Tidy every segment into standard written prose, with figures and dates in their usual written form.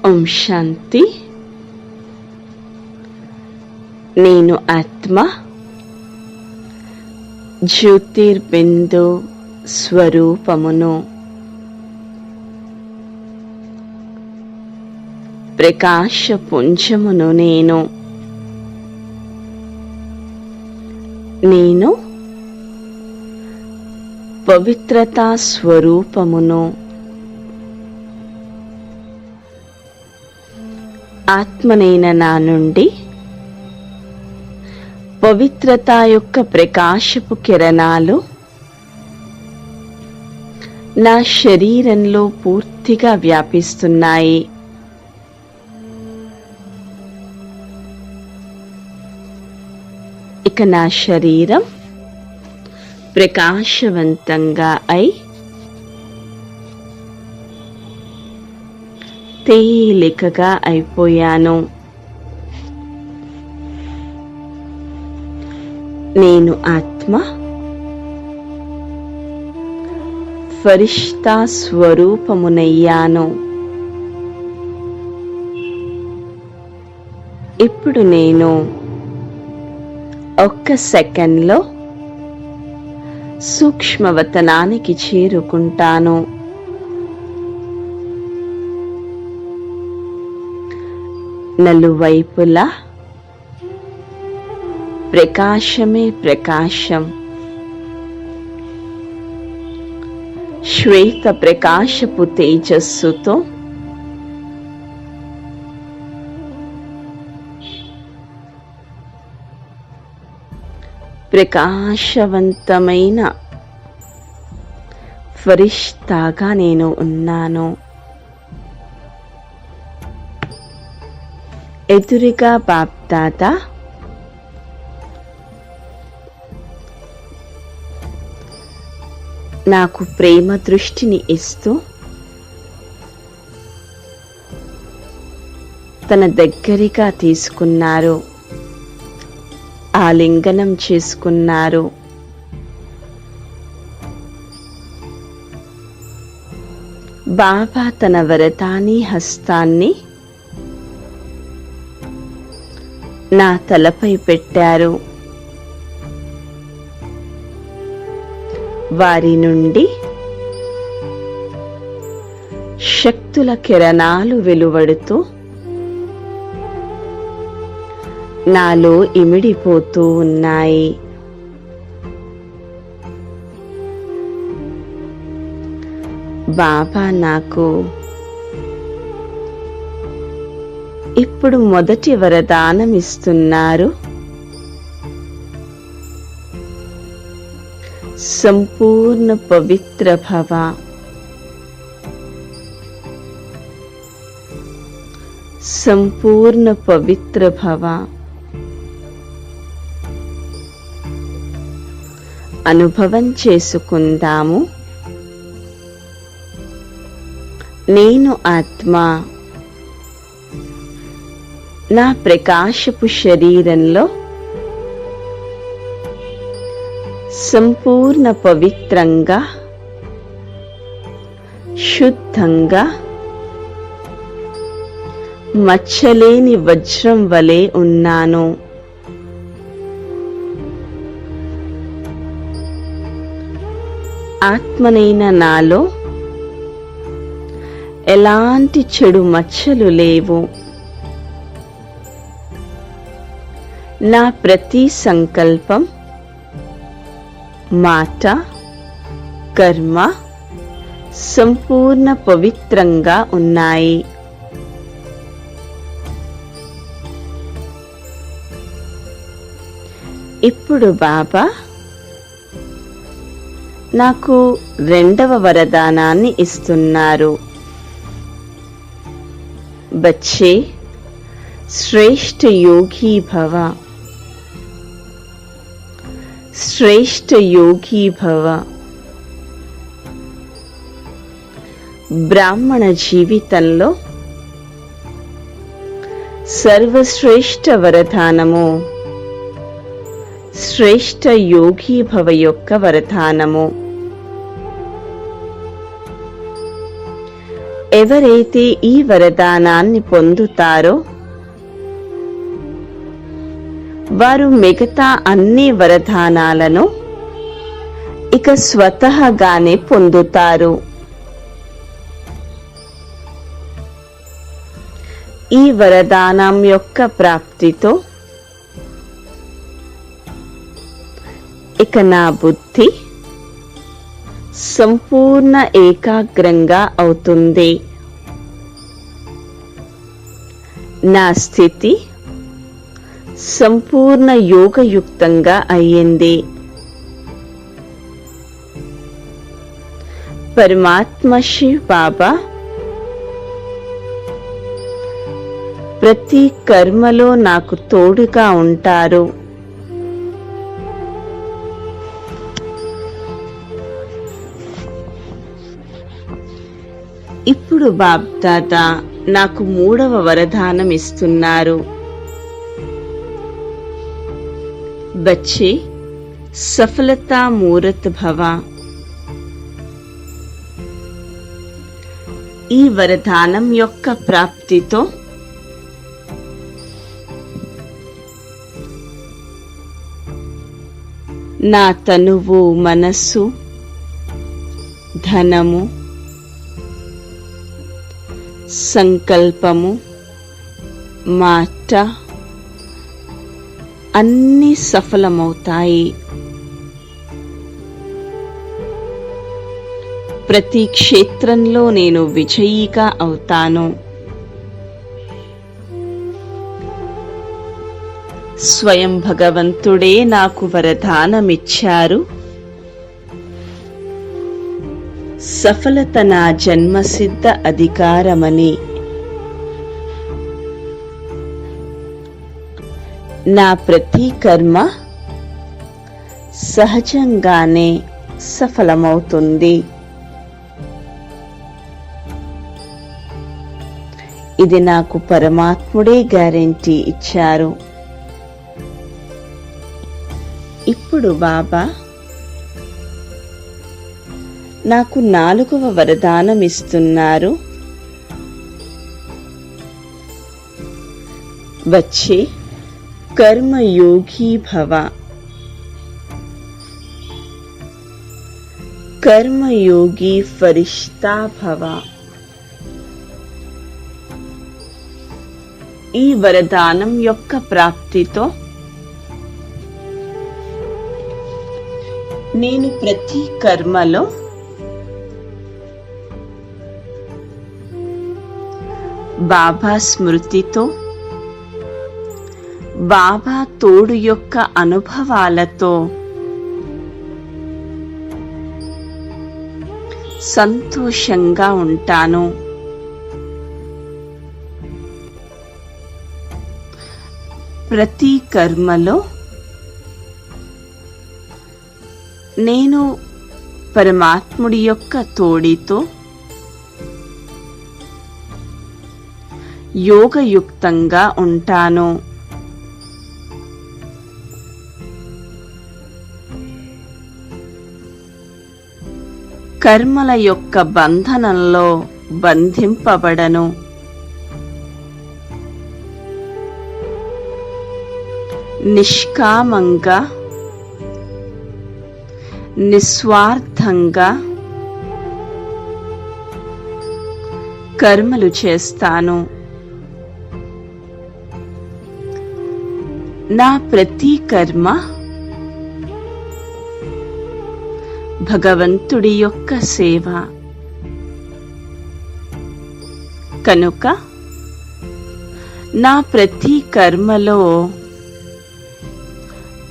ఓం శాంతి. నేను ఆత్మ జ్యోతిర్బిందు స్వరూపమును. ప్రకాశపుంజమును నేను పవిత్రతా స్వరూపమును. ఆత్మనైన నా నుండి పవిత్రత యొక్క ప్రకాశపు కిరణాలు నా శరీరంలో పూర్తిగా వ్యాపిస్తున్నాయి. ఇక నా శరీరం ప్రకాశవంతంగా అయి తేలికగా అయిపోయాను. నేను ఆత్మ ఫరిష్తా స్వరూపమునయ్యాను. ఇప్పుడు నేను ఒక్క సెకండ్లో సూక్ష్మవతనానికి చేరుకుంటాను. నలువైపులా ప్రకాశమే ప్రకాశం. శ్వేత ప్రకాశపు తేజస్సుతో ప్రకాశవంతమైన ఫరిష్తాగా నేను ఉన్నాను. ఎదురుగా బాప్దాదా నాకు ప్రేమ దృష్టిని ఇస్తూ తన దగ్గరగా తీసుకున్నారు, ఆలింగనం చేసుకున్నారు. బాబా తన వరదాని హస్తాన్ని నా తలపై పెట్టారు. వారి నుండి శక్తుల కిరణాలు వెలువడుతూ నాలో ఇమిడిపోతూ ఉన్నాయి. బాబా నాకు ఇప్పుడు మొదటి వరదానం ఇస్తున్నారు. సంపూర్ణ పవిత్ర భవ. సంపూర్ణ పవిత్ర భవ. అనుభవం చేసుకుందాము. నేను ఆత్మ నా ప్రకాశపు శరీరంలో సంపూర్ణ పవిత్రంగా, శుద్ధంగా, మచ్చలేని వజ్రం వలె ఉన్నాను. ఆత్మనైన నాలో ఎలాంటి చెడు మచ్చలు లేవు. నా ప్రతి సంకల్పం, మాట, కర్మ సంపూర్ణ పవిత్రంగా ఉన్నాయి. ఇప్పుడు బాబా నాకు రెండవ వరదానాన్ని ఇస్తున్నారు. బచ్చే శ్రేష్ఠ యోగి భవ. శ్రేష్ఠ యోగి భవ. బ్రాహ్మణ జీవితంలో సర్వశ్రేష్ఠ వరదానము శ్రేష్ఠ యోగి భవ యొక్క వరదానము. ఎవరైతే ఈ వరదానాన్ని పొందుతారో వారు మిగతా అన్ని వరదానాలను ఇక స్వతహాగానే పొందుతారు. ఈ వరదానం యొక్క ప్రాప్తితో ఇక నా బుద్ధి సంపూర్ణ ఏకాగ్రంగా అవుతుంది. నా స్థితి సంపూర్ణ యోగయుక్తంగా అయ్యింది. పరమాత్మ శివ్ బాబా ప్రతి కర్మలో నాకు తోడుగా ఉంటారు. ఇప్పుడు బాబ్దాదా నాకు 3వ వరదానం ఇస్తున్నారు. బచ్చే సఫలతా మూరత్ భవ. ఈ వరదానం యొక్క ప్రాప్తితో నా తనువు, మనస్సు, ధనము, సంకల్పము, మాట అన్నీ సఫలమవుతాయి. ప్రతి క్షేత్రంలో నేను విజయీగా అవుతాను. స్వయం భగవంతుడే నాకు వరదానమిచ్చారు. సఫలత నా జన్మసిద్ధ అధికారమని. నా ప్రతి కర్మ సహజంగానే సఫలమవుతుంది. ఇది నాకు పరమాత్ముడే గ్యారెంటీ ఇచ్చారు. ఇప్పుడు బాబా నాకు 4వ వరదానం ఇస్తున్నారు. వచ్చే కర్మయోగి భవ. కర్మయోగి ఫరిష్తా భవ. ఈ వరదానం యొక్క ప్రాప్తితో నేను ప్రతి కర్మలో బాబా స్మృతితో, బాబా తోడు యొక్క అనుభవాలతో సంతోషంగా ఉంటాను. ప్రతి కర్మలో నేను పరమాత్ముడి యొక్క తోడితో యోగయుక్తంగా ఉంటాను. కర్మల యొక్క బంధనంలో బంధింపబడను. నిష్కామంగా, నిస్వార్థంగా కర్మలు చేస్తాను. నా ప్రతి కర్మ భగవంతుడి యొక్క సేవ. కనుక నా ప్రతి కర్మలో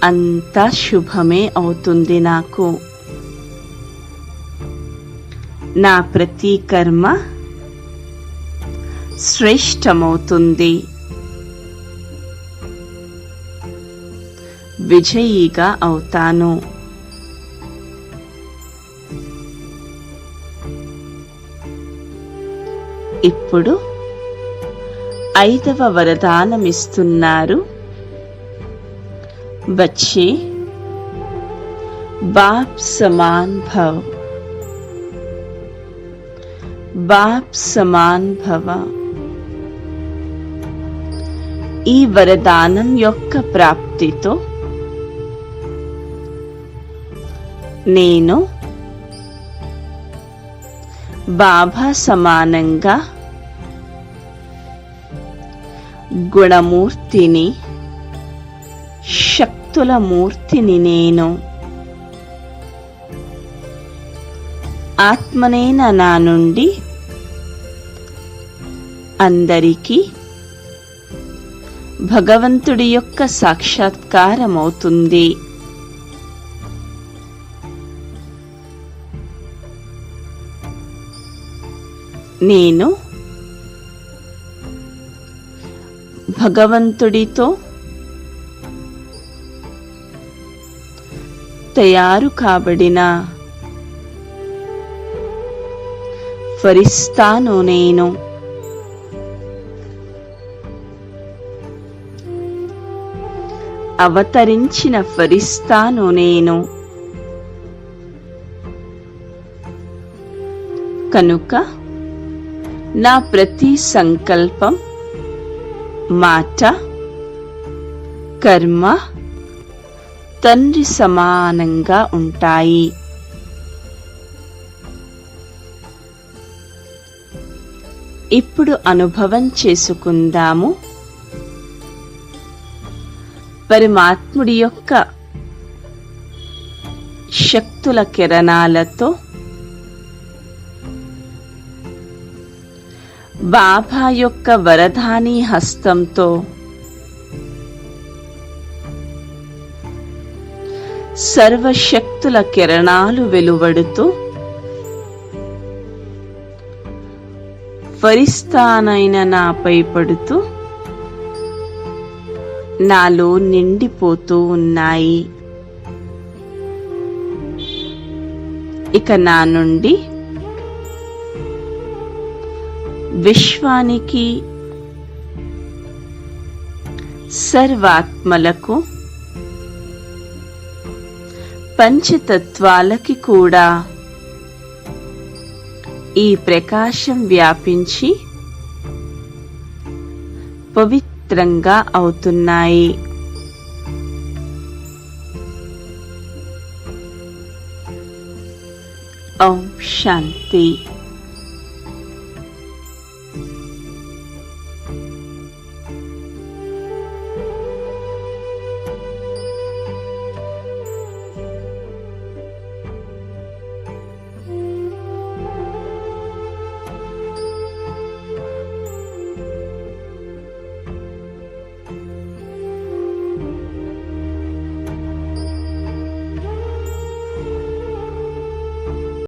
అంతా శుభమే అవుతుంది. నాకు నా ప్రతి కర్మ శ్రేష్టమవుతుంది. విజయీగా అవుతాను. ఇప్పుడు 5వ వరదానమిస్తున్నారు. बच्चे बाप समान भव. బాప్ సమాన్ భవ. ఈ వరదానం యొక్క ప్రాప్తితో నేను బాబా సమానంగా గుణమూర్తిని, శక్తుల మూర్తిని. నేను ఆత్మనైన నా నుండి అందరికీ భగవంతుడి యొక్క సాక్షాత్కారమవుతుంది. నేను భగవంతుడితో తయారు కాబడిన ఫరిస్తాను. నేను అవతరించిన ఫరిస్తాను. నేను కనుక నా ప్రతి సంకల్పం, మాట, కర్మ తండ్రి సమానంగా ఉంటాయి. ఇప్పుడు అనుభవం చేసుకుందాము. పరమాత్ముడి యొక్క శక్తుల కిరణాలతో బాబా యొక్క వరదాని హస్తంతో సర్వశక్తుల కిరణాలు వెలువడుతూ ఫరిస్తానైన నాపై పడుతూ నాలో నిండిపోతూ ఉన్నాయి. ఇక నా నుండి విశ్వానికి, సర్వాత్మలకు, పంచతత్వాలకి కూడా ఈ ప్రకాశం వ్యాపించి పవిత్రంగా అవుతున్నాయి. ఓం శాంతి.